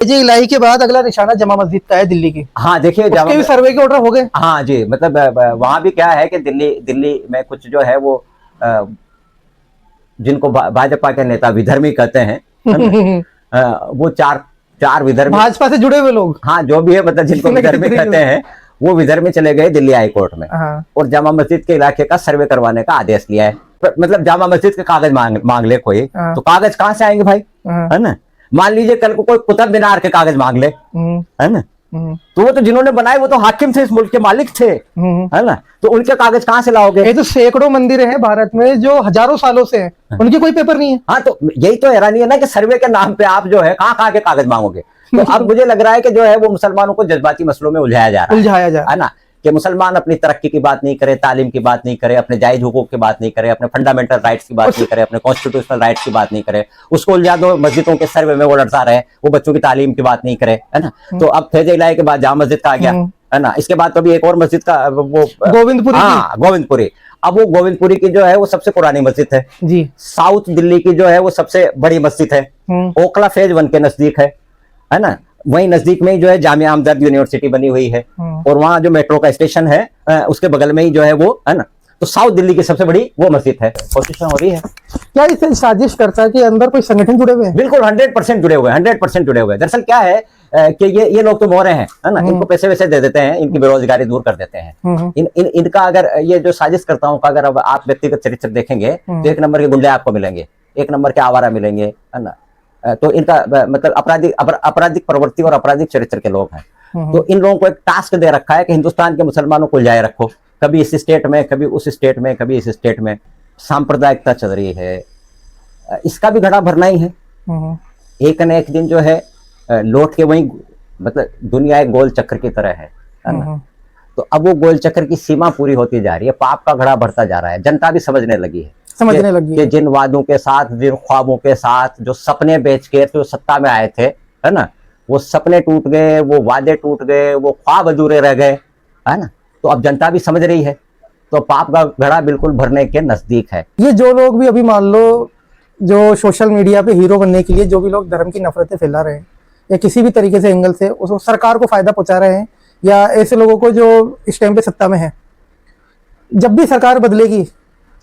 जी इलाही के बाद अगला निशाना जमा मस्जिद का है दिल्ली की। हाँ देखिए, उसके भी सर्वे के ऑर्डर हो गए। हाँ जी, मतलब वहां भी क्या है कि दिल्ली में कुछ जो है वो जिनको भाजपा के नेता विधर्मी कहते हैं, है ना? वो चार चार विधर्मी, भाजपा से जुड़े हुए लोग, हाँ जो भी है, मतलब जिनको विधर्मी कहते हैं, वो विधर्मी चले गए दिल्ली हाई कोर्ट में। हाँ। और जामा मस्जिद के इलाके का सर्वे करवाने का आदेश लिया है। मतलब जामा मस्जिद के कागज मांग ले कोई, हाँ। तो कागज कहां से आएंगे भाई, हाँ। है ना? मान लीजिए कल को कोई कुतुब मीनार के कागज मांग ले, है ना? तो वो तो जिन्होंने बनाए वो तो हाकिम थे, इस मुल्क के मालिक थे, है ना? तो उनके कागज कहां से लाओगे? ये तो सैकड़ों मंदिर हैं भारत में जो हजारों सालों से हैं, उनके कोई पेपर नहीं है। हाँ, तो यही तो हैरानी है ना कि सर्वे के नाम पे आप जो है कहां के कागज मांगोगे। तो अब मुझे लग रहा है कि जो है वो मुसलमानों को जज्बाती मसलों में उलझाया जा रहा है ना, कि मुसलमान अपनी तरक्की की बात नहीं करे, तालीम की बात नहीं करे, अपने जायज हुकूक की बात नहीं करे, अपने फंडामेंटल राइट्स की बात नहीं करे, अपने कॉन्स्टिट्यूशनल राइट्स की बात नहीं करे, उसको उलझा दो मस्जिदों के सर्वे में वो लड़ता रहे, वो बच्चों की तालीम की बात नहीं करे, है ना? तो अब फैज इलाही के बाद जामा मस्जिद का आ गया, है ना? इसके बाद तो भी एक और मस्जिद का वो गोविंदपुरी, हाँ गोविंदपुरी। अब वो गोविंदपुरी की जो है वो सबसे पुरानी मस्जिद है जी। साउथ दिल्ली की जो है वो सबसे बड़ी मस्जिद है, ओखला फेज 1 के नजदीक है ना? वहीं नजदीक में ही जो है जामिया हमदर्द यूनिवर्सिटी बनी हुई है, और वहां जो मेट्रो का स्टेशन है उसके बगल में ही जो है वो, है ना? तो साउथ दिल्ली की सबसे बड़ी वो मस्जिद है। कोशिश हो रही है क्या इसे साजिश करता है कि अंदर कोई संगठन जुड़े हुए हैं? बिल्कुल 100% जुड़े हुए हैं, 100% जुड़े हुए हैं। दरअसल क्या है कि ये लोग तो मोहरे हैं, है ना? इनको पैसे वैसे दे देते हैं, इनकी बेरोजगारी दूर कर देते हैं। इनका अगर ये जो साजिश करताओं का अगर अब आप व्यक्तिगत चरित्र देखेंगे तो एक नंबर के गुंडे आपको मिलेंगे, एक नंबर के आवारा मिलेंगे, है ना? तो इनका मतलब आपराधिक प्रवृत्ति और आपराधिक चरित्र के लोग हैं। तो इन लोगों को एक टास्क दे रखा है कि हिंदुस्तान के मुसलमानों को उलझाए रखो, कभी इस स्टेट में, कभी उस स्टेट में, कभी इस स्टेट में। सांप्रदायिकता चल रही है, इसका भी घड़ा भरना ही है। एक न एक दिन जो है लौट के वही, मतलब दुनिया एक गोल चक्र की तरह है ना? तो अब वो गोल चक्र की सीमा पूरी होती जा रही है, पाप का घड़ा भरता जा रहा है। जनता भी समझने लगी है कि जिन वादों के साथ, जिन ख्वाबों के साथ, जो सपने बेच के जो सत्ता में आए थे, है ना, वो सपने टूट गए, वो वादे टूट गए, वो ख्वाब अधूरे रह गए, है ना? तो अब जनता भी समझ रही है, तो पाप का घड़ा बिल्कुल भरने के नजदीक है। ये जो लोग भी अभी मान लो जो सोशल मीडिया पे हीरो बनने के लिए जो भी लोग धर्म की नफरतें फैला रहे हैं या किसी भी तरीके से एंगल से उसको सरकार को फायदा पहुंचा रहे हैं, या ऐसे लोगों को जो इस टाइम पे सत्ता में है, जब भी सरकार बदलेगी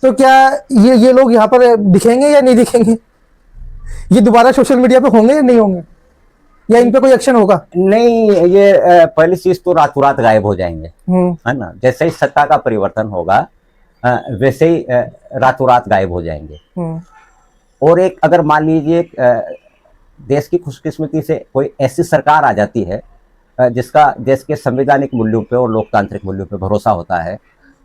तो क्या ये लोग यहाँ पर दिखेंगे या नहीं दिखेंगे? ये दोबारा सोशल मीडिया पे होंगे या नहीं होंगे, या इन पे कोई एक्शन होगा? नहीं, ये पहली चीज तो रातों रात गायब हो जाएंगे, है ना? जैसे ही सत्ता का परिवर्तन होगा वैसे ही रातों रात गायब हो जाएंगे। और एक अगर मान लीजिए देश की खुशकिस्मती से कोई ऐसी सरकार आ जाती है जिसका देश के संवैधानिक मूल्यों पे और लोकतांत्रिक मूल्यों पे भरोसा होता है,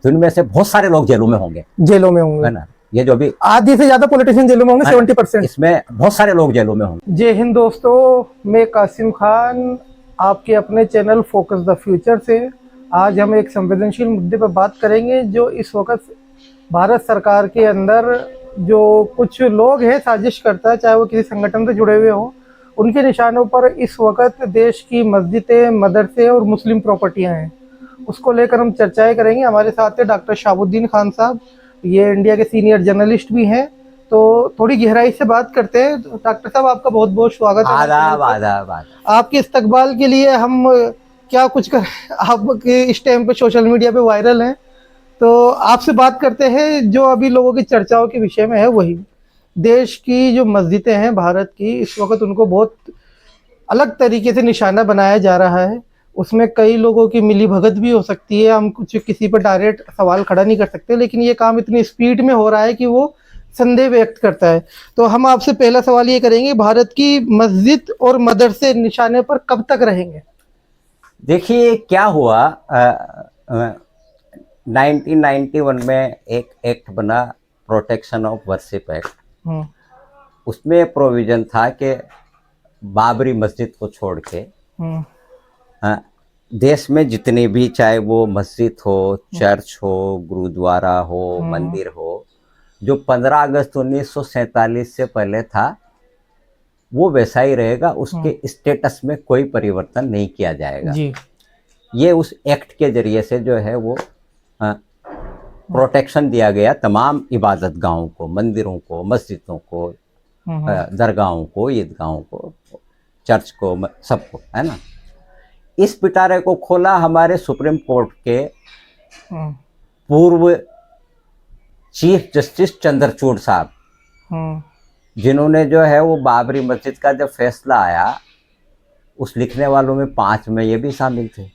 तो इनमें से बहुत सारे लोग जेलों में होंगे, है ना? ये जो भी आधी से ज्यादा पॉलिटिशियन जेलों में होंगे, 70%, इसमें बहुत सारे लोग जेलों में होंगे। जय हिंद दोस्तों, मैं कासिम खान आपके अपने चैनल फोकस द फ्यूचर से। आज हम एक संवेदनशील मुद्दे पर बात करेंगे जो इस वक्त भारत सरकार के अंदर जो कुछ लोग हैं साजिश करता है, चाहे वो किसी संगठन से जुड़े हुए हों, उनके निशानों पर इस वक्त देश की मस्जिदें, मदरसे और मुस्लिम प्रॉपर्टियां हैं। उसको लेकर हम चर्चाएं करेंगे। हमारे साथ है डॉक्टर शाहबुद्दीन खान साहब, ये इंडिया के सीनियर जर्नलिस्ट भी हैं, तो थोड़ी गहराई से बात करते हैं। तो डॉक्टर साहब आपका बहुत बहुत स्वागत है। आदाब आदाब आदाब। आपके इस्तकबाल के लिए हम क्या कुछ कर, आप इस टाइम पे सोशल मीडिया पे वायरल हैं, तो आपसे बात करते हैं जो अभी लोगों की चर्चाओं के विषय में है, वही देश की जो मस्जिदें हैं भारत की, इस वक्त उनको बहुत अलग तरीके से निशाना बनाया जा रहा है। उसमें कई लोगों की मिली भगत भी हो सकती है, हम कुछ किसी पर डायरेक्ट सवाल खड़ा नहीं कर सकते, लेकिन ये काम इतनी स्पीड में हो रहा है कि वो संदेह व्यक्त करता है। तो हम आपसे पहला सवाल ये करेंगे, भारत की मस्जिद और मदरसे निशाने पर कब तक रहेंगे? देखिए क्या हुआ, 1991 में एक एक्ट बना, प्रोटेक्शन ऑफ वर्शिप एक्ट। उसमें प्रोविजन था कि बाबरी मस्जिद को छोड़ के देश में जितने भी, चाहे वो मस्जिद हो, चर्च हो, गुरुद्वारा हो, मंदिर हो, जो 15 अगस्त 1947 से पहले था वो वैसा ही रहेगा, उसके स्टेटस में कोई परिवर्तन नहीं किया जाएगा जी। ये उस एक्ट के जरिए से जो है वो प्रोटेक्शन दिया गया तमाम इबादत गाहों को, मंदिरों को, मस्जिदों को, दरगाहों को, ईदगाहों को। चर्च को, सबको, है ना। इस पिटारे को खोला हमारे सुप्रीम कोर्ट के पूर्व चीफ जस्टिस चंद्रचूड़ साहब, जिन्होंने जो है वो बाबरी मस्जिद का जब फैसला आया, उस लिखने वालों में 5 में ये भी शामिल थे।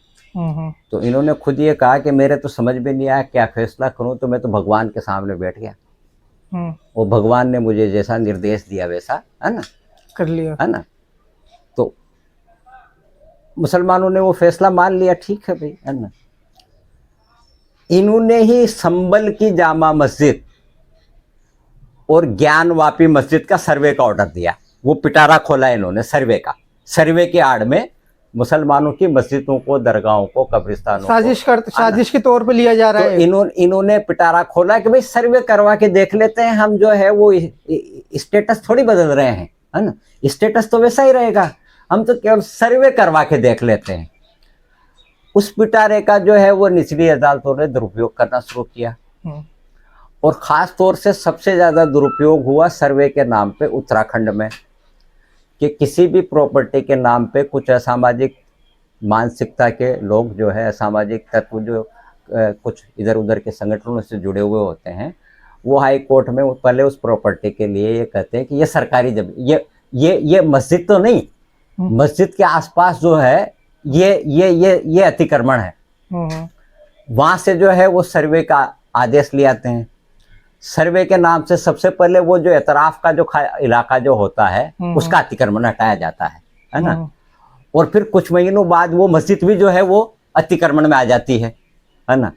तो इन्होंने खुद ये कहा कि मेरे तो समझ में नहीं आया क्या फैसला करूं, तो मैं तो भगवान के सामने बैठ गया, वो भगवान ने मुझे जैसा निर्देश दिया वैसा, है ना, कर लिया, है ना। तो मुसलमानों ने वो फैसला मान लिया, ठीक है भाई, है ना। इन्होंने ही संभल की जामा मस्जिद और ज्ञानवापी मस्जिद का सर्वे का ऑर्डर दिया। वो पिटारा खोला इन्होंने सर्वे का, सर्वे के आड़ में मुसलमानों की मस्जिदों को, दरगाहों को, कब्रिस्तानों को साजिश के तौर पे लिया जा रहा है। इन्होंने पिटारा खोला कि भाई सर्वे करवा के देख लेते हैं, हम जो है वो स्टेटस थोड़ी बदल रहे हैं, है ना, स्टेटस तो वैसा ही रहेगा, हम तो केवल सर्वे करवा के देख लेते हैं। उस पिटारे का जो है वो निचली अदालतों ने दुरुपयोग करना शुरू किया, और खास तौर से सबसे ज्यादा दुरुपयोग हुआ सर्वे के नाम पे उत्तराखंड में, कि किसी भी प्रॉपर्टी के नाम पे कुछ असामाजिक मानसिकता के लोग जो है, असामाजिक तत्व जो कुछ इधर उधर के संगठनों से जुड़े हुए होते हैं, वो हाई कोर्ट में पहले उस प्रॉपर्टी के लिए ये कहते हैं कि ये सरकारी जमीन, ये मस्जिद तो नहीं, मस्जिद के आसपास जो है ये अतिक्रमण है। वहां से जो है वो सर्वे का आदेश ले आते हैं। सर्वे के नाम से सबसे पहले वो जो एतराफ का जो इलाका जो होता है उसका अतिक्रमण हटाया जाता है ना। और फिर कुछ महीनों बाद वो मस्जिद भी जो है वो अतिक्रमण में आ जाती है ना,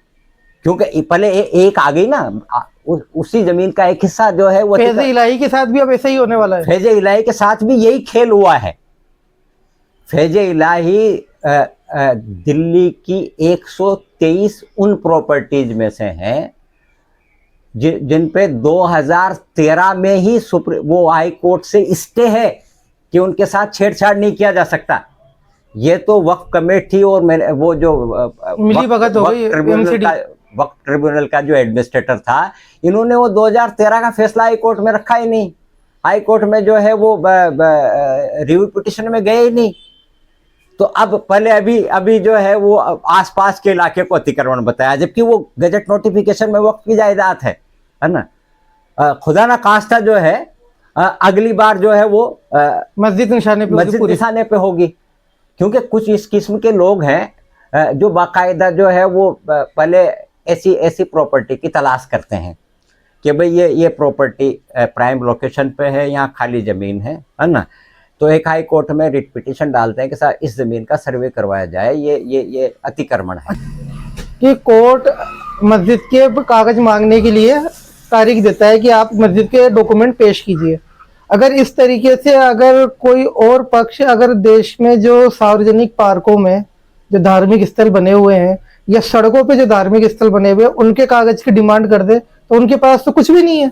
क्योंकि पहले एक आ गई ना, उसी जमीन का एक हिस्सा जो है वो फैज़ इलाही के साथ भी अब ऐसा ही होने वाला है। फैज़ इलाही के साथ भी यही खेल हुआ है। फैज़ इलाही दिल्ली की 123 उन प्रॉपर्टीज में से हैं जिन पे 2013 में ही वो हाई कोर्ट से स्टे है कि उनके साथ छेड़छाड़ नहीं किया जा सकता। ये तो वक्फ कमेटी और वो जो वक्फ ट्रिब्यूनल का जो एडमिनिस्ट्रेटर था, इन्होंने वो 2013 का फैसला हाई कोर्ट में रखा ही नहीं। हाई कोर्ट में जो है वो रिव्यू पिटिशन में गए ही नहीं। तो अब पहले अभी जो है वो आसपास के इलाके को अतिक्रमण बताया, जबकि वो गजट नोटिफिकेशन में वक्त की जायदाद है ना। खुदा ना खास्ता जो है अगली बार जो है वो मस्जिद निशाने पे होगी, क्योंकि कुछ इस किस्म के लोग हैं जो बाकायदा जो है वो पहले ऐसी प्रॉपर्टी की तलाश करते हैं कि भाई ये प्रॉपर्टी प्राइम लोकेशन पे है, यहाँ खाली जमीन है ना। तो एक हाई कोर्ट में रिट पिटीशन डालते हैं कि सर इस जमीन का सर्वे करवाया जाए, ये अतिक्रमण है। कि कोर्ट मस्जिद के कागज मांगने के लिए तारीख देता है कि आप मस्जिद के डॉक्यूमेंट पेश कीजिए। अगर इस तरीके से अगर कोई और पक्ष अगर देश में जो सार्वजनिक पार्कों में जो धार्मिक स्थल बने हुए हैं या सड़कों पे जो धार्मिक स्थल बने हुए हैं उनके कागज की डिमांड कर दे, तो उनके पास तो कुछ भी नहीं है।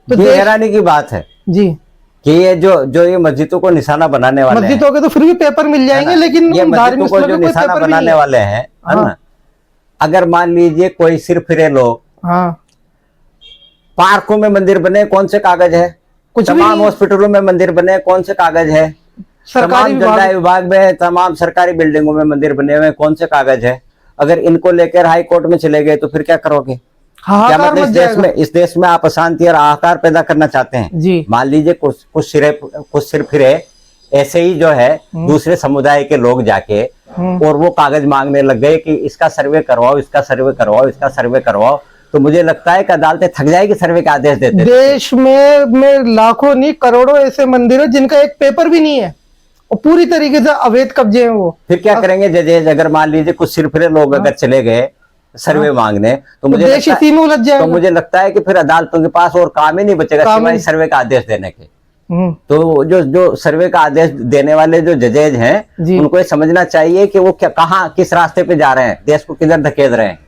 तो ये हैरानी की बात है जी कि ये जो ये मस्जिदों को निशाना बनाने वाले हैं, मस्जिदों के तो फिर भी पेपर मिल जाएंगे, लेकिन ये मस्जिदों को जो निशाना बनाने वाले हैं, है ना, अगर मान लीजिए कोई सिर फिरे लोग, पार्कों में मंदिर बने, कौन से कागज है? कुछ तमाम हॉस्पिटलों में मंदिर बने, कौन से कागज है? तमाम जल विभाग में, तमाम सरकारी बिल्डिंगों में मंदिर बने हुए, कौन से कागज है? अगर इनको लेकर हाई कोर्ट में चले गए तो फिर क्या करोगे? क्या मतलब इस देश में आप अशांति और हाहाकार पैदा करना चाहते हैं जी? मान लीजिए कुछ सिर फिरे ऐसे ही जो है दूसरे समुदाय के लोग जाके और वो कागज मांगने लग गए कि इसका सर्वे करवाओ, इसका सर्वे करवाओ, इसका सर्वे करवाओ, तो मुझे लगता है कि अदालतें थक जाएगी सर्वे का आदेश देते। देश में लाखों नहीं करोड़ों ऐसे मंदिर है जिनका एक पेपर भी नहीं है और पूरी तरीके से अवैध कब्जे हैं वो। फिर क्या करेंगे जजेज? अगर मान लीजिए कुछ सिर फिरे लोग अगर चले गए सर्वे मांगने तो मुझे देश इसी में उलझ जाएगा। तो मुझे लगता है कि फिर अदालतों के पास और काम ही नहीं बचेगा सिवाय सर्वे का आदेश देने के। तो जो सर्वे का आदेश देने वाले जो जजेज हैं उनको ये समझना चाहिए कि वो कहाँ किस रास्ते पे जा रहे हैं, देश को किधर धकेल रहे हैं।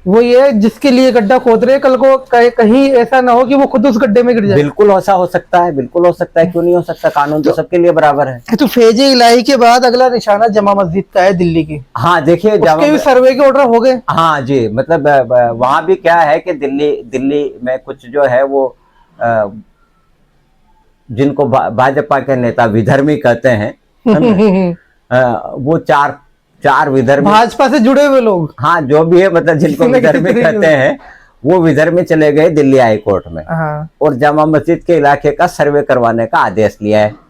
वो ये जिसके लिए गड्ढा खोद रहे हैं कल को कहीं ऐसा ना हो कि वो खुद उस गड्ढे में गिर जाए। बिल्कुल ऐसा हो सकता है, बिल्कुल हो सकता है, क्यों नहीं हो सकता? कानून तो सबके लिए बराबर है। तो फैज़ इलाही के बाद अगला निशाना जमा मस्जिद का है दिल्ली की। हाँ देखिए, उसके भी सर्वे के ऑर्डर हो गए। हाँ जी, मतलब वहां भी क्या है कि दिल्ली में कुछ जो है वो जिनको भाजपा के नेता विधर्मी कहते हैं, है ना? वो चार विधर्मी, भाजपा से जुड़े हुए लोग, हाँ जो भी है, मतलब जिनको विधर्मी कहते हैं, वो विधर्मी चले गए दिल्ली हाई कोर्ट में। हाँ। और जामा मस्जिद के इलाके का सर्वे करवाने का आदेश लिया है।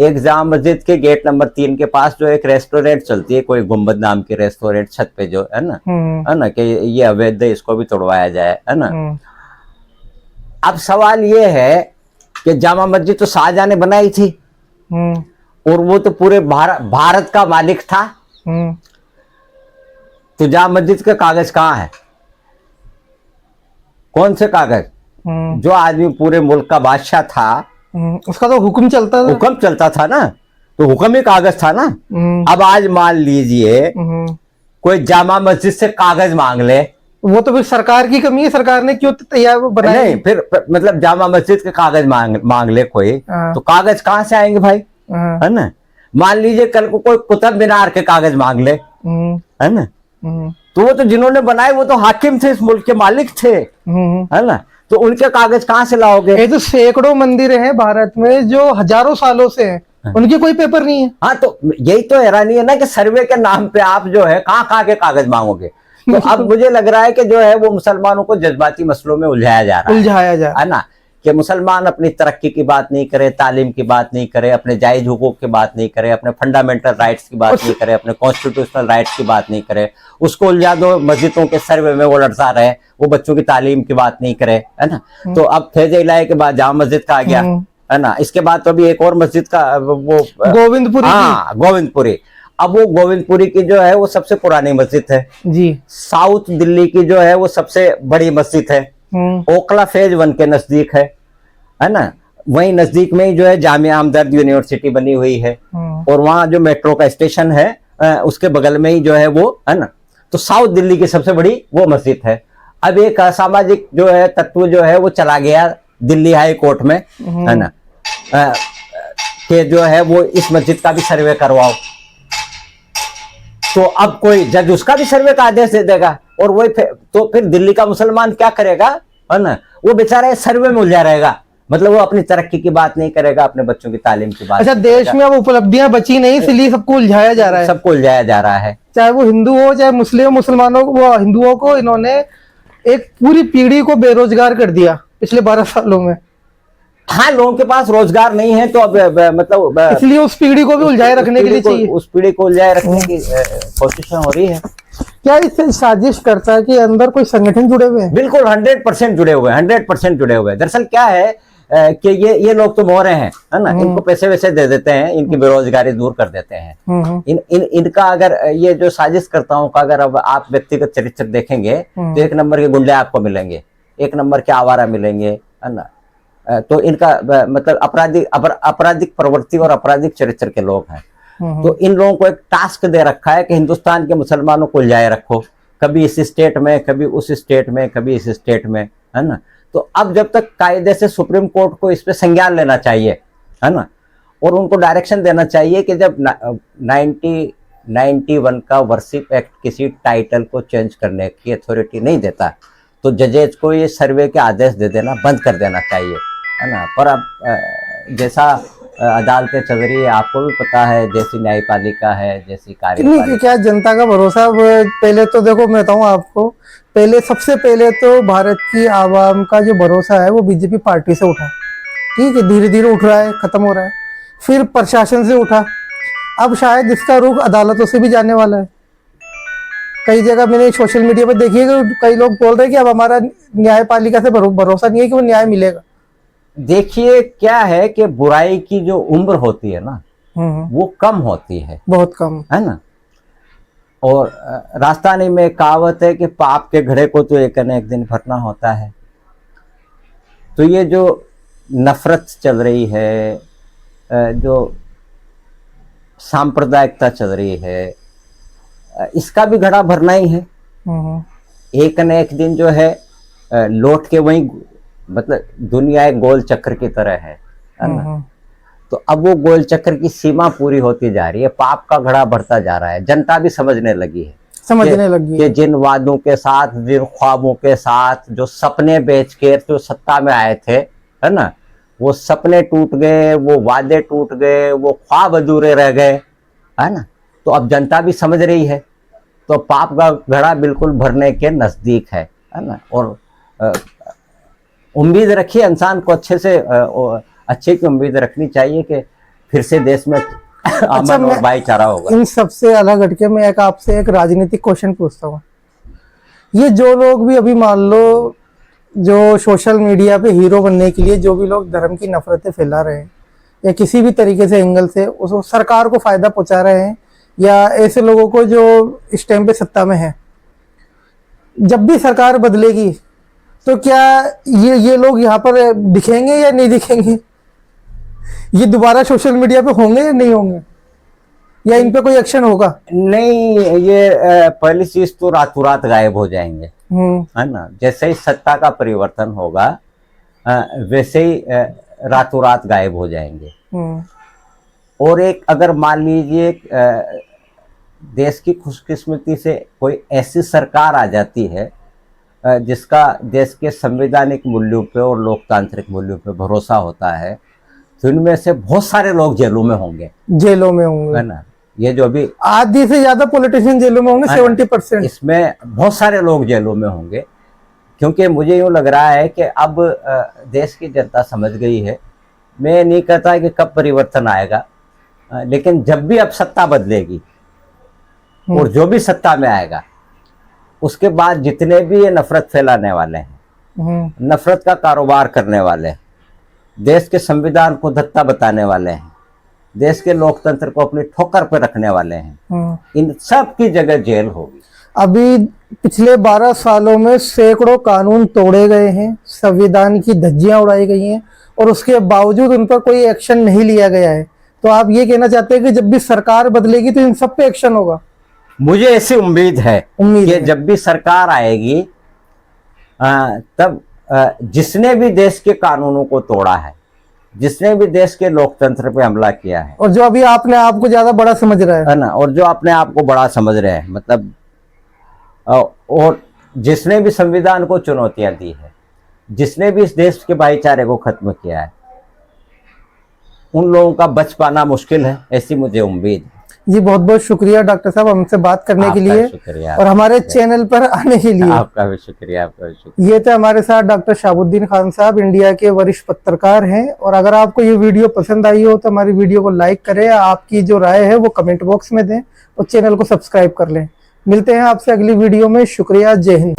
एक जामा मस्जिद के गेट नंबर 3 के पास जो एक रेस्टोरेंट चलती है, कोई गुम्बद नाम की रेस्टोरेंट, छत पे जो है ना कि ये अवैध है, इसको भी तोड़वाया जाए, है ना। अब सवाल ये है कि जामा मस्जिद तो शाहजहां ने बनाई थी और वो तो पूरे भारत का मालिक था, तो जामा मस्जिद के कागज कहाँ है? कौन से कागज? जो आदमी पूरे मुल्क का बादशाह था, उसका तो हुक्म चलता था ना, तो हुक्म ही कागज था ना। अब आज मान लीजिए कोई जामा मस्जिद से कागज मांग ले, वो तो फिर सरकार की कमी है, सरकार ने क्यों तैयार बनाया? नहीं, फिर मतलब जामा मस्जिद के कागज मांग ले कोई, तो कागज कहाँ से आएंगे भाई, है ना। मान लीजिए कल को कोई कुतुब मीनार के कागज मांग ले, है ना, तो वो तो जिन्होंने बनाए वो तो हाकिम थे, इस मुल्क के मालिक थे, है ना, तो उनके कागज कहाँ से लाओगे? ये तो सैकड़ों मंदिर हैं भारत में जो हजारों सालों से हैं, उनके कोई पेपर नहीं है। हाँ, तो यही तो हैरानी है ना कि सर्वे के नाम पे आप जो है कहाँ के कागज मांगोगे। तो अब मुझे लग रहा है कि जो है वो मुसलमानों को जज्बाती मसलों में उलझाया जा रहा है ना, कि मुसलमान अपनी तरक्की की बात नहीं करे, तालीम की बात नहीं करे, अपने जायज हुकूक की बात नहीं करे, अपने फंडामेंटल राइट्स की बात नहीं करे, अपने कॉन्स्टिट्यूशनल राइट्स की बात नहीं करे, उसको उलझा दो मस्जिदों के सर्वे में वो लड़ता रहे, वो बच्चों की तालीम की बात नहीं करे, है ना। तो अब फैज इलाही के बाद जामा मस्जिद का आ गया, है ना, इसके बाद तो अभी एक और मस्जिद का वो गोविंदपुरी, हाँ गोविंदपुरी। अब वो गोविंदपुरी की जो है वो सबसे पुरानी मस्जिद है जी, साउथ दिल्ली की जो है वो सबसे बड़ी मस्जिद है, ओखला फेज 1 के नजदीक है ना। वहीं नजदीक में ही जो है जामिया हमदर्द यूनिवर्सिटी बनी हुई है, और वहां जो मेट्रो का स्टेशन है उसके बगल में ही जो है वो, है ना। तो साउथ दिल्ली की सबसे बड़ी वो मस्जिद है। अब एक असामाजिक जो है तत्व जो है वो चला गया दिल्ली हाई कोर्ट में, है ना, कि जो है वो इस मस्जिद का भी सर्वे करवाओ। तो अब कोई जज उसका भी सर्वे का आदेश दे देगा, और वही तो फिर दिल्ली का मुसलमान क्या करेगा, है ना, वो बेचारा सर्वे में उलझा रहेगा, मतलब वो अपनी तरक्की की बात नहीं करेगा, अपने बच्चों की तालीम की बात। अच्छा, देश में अब उपलब्धियां बची नहीं, इसलिए सबको उलझाया जा रहा है, सबको उलझाया जा रहा है, चाहे वो हिंदू हो चाहे मुस्लिम, मुसलमानों को, वो हिंदुओं को इन्होंने एक पूरी पीढ़ी को बेरोजगार कर दिया पिछले 12 सालों में। हाँ, लोगों के पास रोजगार नहीं है, तो अब मतलब इसलिए उस पीढ़ी को भी उलझाए रखने के लिए चाहिए, उस पीढ़ी को उलझाए रखने की कोशिश हो रही है। क्या इससे साजिश करता है कि अंदर कोई संगठन जुड़े हुए हैं? बिल्कुल 100% जुड़े हुए हैं, 100% जुड़े हुए हैं। दरअसल क्या है कि ये लोग तो मोहरे हैं, है ना, इनको पैसे वैसे दे देते हैं, इनकी बेरोजगारी दूर कर देते हैं। इनका अगर ये जो साजिशकर्ताओं का अगर अब आप व्यक्तिगत चरित्र देखेंगे तो एक नंबर के गुंडे आपको मिलेंगे, एक नंबर के आवारा मिलेंगे, है ना। तो इनका मतलब आपराधिक प्रवृत्ति और आपराधिक चरित्र के लोग हैं। तो इन लोगों को एक टास्क दे रखा है कि हिंदुस्तान के मुसलमानों को उलझाए रखो, कभी इस स्टेट में, कभी उस स्टेट में, कभी इस स्टेट में, है ना। तो अब जब तक कायदे से सुप्रीम कोर्ट को इस पे संज्ञान लेना चाहिए, है ना, और उनको डायरेक्शन देना चाहिए कि जब 1991 का वर्शिप एक्ट किसी टाइटल को चेंज करने की अथॉरिटी नहीं देता, तो जजेज को ये सर्वे के आदेश दे देना बंद कर देना चाहिए, है ना। पर अब जैसा अदालतें चल रही है, आपको भी पता है, जैसी न्यायपालिका है, जैसी कार्यपालिका, क्या जनता का भरोसा। पहले तो देखो, मैं बताऊं आपको, सबसे पहले तो भारत की आवाम का जो भरोसा है वो बीजेपी पार्टी से उठा, ठीक है, धीरे धीरे उठ रहा है, खत्म हो रहा है, फिर प्रशासन से उठा, अब शायद इसका रुख अदालतों से भी जाने वाला है। कई जगह मैंने सोशल मीडिया पर देखिएगा, कई लोग बोल रहे हैं कि अब हमारा न्यायपालिका से भरोसा नहीं है कि वो न्याय मिलेगा। देखिए क्या है कि बुराई की जो उम्र होती है ना, वो कम होती है, बहुत कम, है ना। और राजस्थानी में कहावत है कि पाप के घड़े को तो एक न एक दिन भरना होता है। तो ये जो नफरत चल रही है, जो सांप्रदायिकता चल रही है, इसका भी घड़ा भरना ही है। एक न एक दिन जो है लौट के वहीं, मतलब दुनिया एक गोल चक्र की तरह है ना। तो अब वो गोल चक्र की सीमा पूरी होती जा रही है, पाप का घड़ा बढ़ता जा रहा है, जनता भी समझने लगी है कि जिन वादों के साथ, जिन ख्वाबों के साथ, जो सपने बेच के जो सत्ता में आए थे, है ना, वो सपने टूट गए, वो वादे टूट गए, वो ख्वाब अधूरे रह गए, है ना। तो अब जनता भी समझ रही है, तो पाप का घड़ा बिल्कुल भरने के नजदीक है ना। और उम्मीद रखिए, इंसान को अच्छे से अच्छे की उम्मीद रखनी चाहिए कि फिर से देश में अमन और भाईचारा होगा। इन सबसे अलग हटके मैं एक आपसे एक राजनीतिक क्वेश्चन पूछता हूँ। ये जो लोग भी अभी मान लो जो सोशल मीडिया पे हीरो बनने के लिए जो भी लोग धर्म की नफरतें फैला रहे हैं या किसी भी तरीके से एंगल से उसको सरकार को फायदा पहुंचा रहे हैं, या ऐसे लोगों को जो इस टाइम पे सत्ता में है, जब भी सरकार बदलेगी तो क्या ये लोग यहाँ पर दिखेंगे या नहीं दिखेंगे? ये दोबारा सोशल मीडिया पे होंगे या नहीं होंगे, या इन पे कोई एक्शन होगा? नहीं, ये पहली चीज तो रातों रात गायब हो जाएंगे, है ना। जैसे ही सत्ता का परिवर्तन होगा वैसे ही रातों रात गायब हो जाएंगे। और एक अगर मान लीजिए देश की खुशकिस्मती से कोई ऐसी सरकार आ जाती है जिसका देश के संवैधानिक मूल्यों पे और लोकतांत्रिक मूल्यों पे भरोसा होता है, तो इनमें से बहुत सारे लोग जेलों में होंगे, है ना। ये जो अभी आधी से ज्यादा पॉलिटिशियन जेलों में होंगे, 70%। इसमें बहुत सारे लोग जेलों में होंगे, क्योंकि मुझे यूं लग रहा है कि अब देश की जनता समझ गई है। मैं नहीं कहता कि कब परिवर्तन आएगा, लेकिन जब भी अब सत्ता बदलेगी और जो भी सत्ता में आएगा, उसके बाद जितने भी ये नफरत फैलाने वाले हैं, नफरत का कारोबार करने वाले हैं, देश के संविधान को धत्ता बताने वाले हैं, देश के लोकतंत्र को अपनी ठोकर पर रखने वाले हैं, इन सब की जगह जेल होगी। अभी पिछले 12 सालों में सैकड़ों कानून तोड़े गए हैं, संविधान की धज्जियां उड़ाई गई हैं, और उसके बावजूद उन पर कोई एक्शन नहीं लिया गया है। तो आप ये कहना चाहते हैं कि जब भी सरकार बदलेगी तो इन सब पे एक्शन होगा? मुझे ऐसी उम्मीद है कि जब भी सरकार आएगी तब जिसने भी देश के कानूनों को तोड़ा है, जिसने भी देश के लोकतंत्र पे हमला किया है, और जो अभी आपने आपको ज्यादा बड़ा समझ रहा है ना, और जो अपने आप को बड़ा समझ रहे हैं, मतलब और जिसने भी संविधान को चुनौतियां दी है, जिसने भी इस देश के भाईचारे को खत्म किया है, उन लोगों का बच पाना मुश्किल है, ऐसी मुझे उम्मीद है। जी बहुत बहुत शुक्रिया डॉक्टर साहब हमसे बात करने के लिए, शुक्रिया, और हमारे चैनल पर आने के लिए। आपका भी शुक्रिया, आपका भी शुक्रिया। ये थे हमारे साथ डॉक्टर शहाबुद्दीन खान साहब, इंडिया के वरिष्ठ पत्रकार हैं। और अगर आपको ये वीडियो पसंद आई हो तो हमारी वीडियो को लाइक करें, आपकी जो राय है वो कमेंट बॉक्स में दें, और चैनल को सब्सक्राइब कर लें। मिलते हैं आपसे अगली वीडियो में। शुक्रिया, जय हिंद।